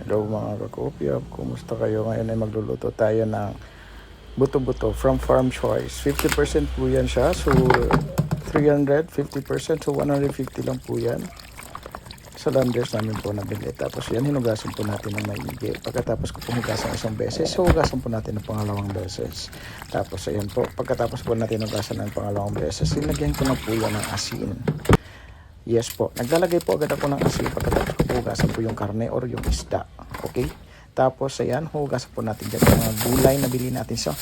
Hello mga kakopya, kumusta kayo? Ngayon ay magluluto tayo ng buto-buto from Farm Choice. 50% po yan siya, so 300, 50%, so 150 lang po yan. Sa Landers namin po nabili. Tapos yan, hinugasan po natin ng maigi. Pagkatapos ko po hugasan isang beses, so hugasan po natin ng pangalawang beses. Tapos ayan po, pagkatapos po natin hugasan ng pangalawang beses, sinagyan ko na po yan ng asin. Yes po, naglalagay po agad ako ng asin pagkatapos ko po hugasan po yung karne or yung isda. Okay? Tapos ayan, hugasan po natin dyan yung mga gulay na bili natin sa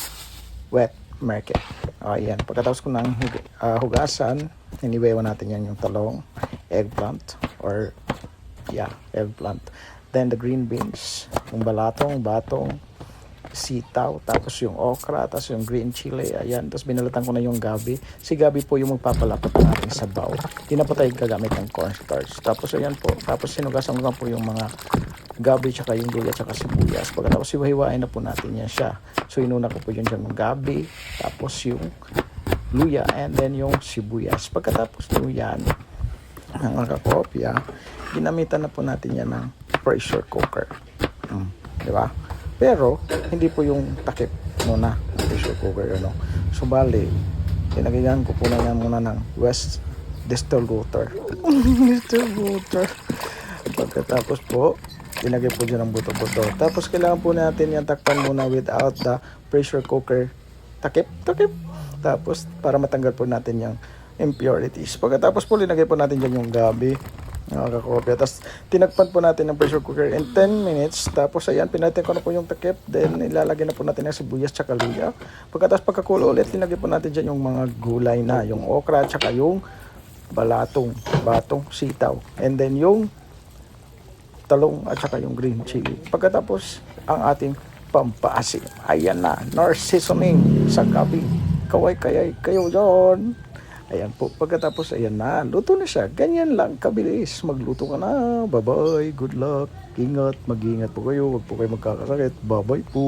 wet market. Ayan, pagkatapos ko ng hugasan, iniwewa natin yan yung talong, eggplant, or eggplant. Then the green beans, yung batong, sitaw, tapos yung okra, tapos yung green chili, ayan, tapos binalatan ko na yung gabi. Si gabi po yung magpapalapot ng ating sabaw. Hindi na po tayo gagamit ng cornstarch. Tapos ayan po, tapos sinugasan ko na po yung mga gabi, tsaka yung luya, tsaka sibuyas. Pagkatapos hiwa-hiwain na po natin yan siya. So inuna ko po yun dyan yung gabi, tapos yung luya, and then yung sibuyas. Pagkatapos nyo yan, mga kakopya, ginamitan na po natin yan ng pressure cooker. Diba? Pero, hindi po yung takip muna ng pressure cooker, ano. So, bali, pinagyan ko po na yan muna ng West Distillator. Distillator. Pagkatapos po, pinagay po dyan ng buto-buto. Tapos, kailangan po natin yan takpan muna without the pressure cooker takip. Tapos, para matanggal po natin yung impurities. Pagkatapos po, linagay po natin dyan yung gabi, kakopya. Tapos tinagpan po natin ng pressure cooker in 10 minutes. Tapos ayan, pinatay ko na po yung takip. Then ilalagay na po natin ng sibuyas tsaka luya. Pagkatapos pagkakulo ulit, linagay po natin dyan yung mga gulay na, yung okra tsaka yung batong sitaw. And then yung talong at tsaka yung green chili. Pagkatapos ang ating pampaasim. Ayan na, nor seasoning sa gabi. Kaway kayo dyan. Ayan po, pagkatapos ayan na, luto na siya. Ganyan lang, kabilis. Magluto ka na. Bye-bye, good luck. Ingat, mag-ingat po kayo. Huwag po kayo magkakasakit. Bye-bye po.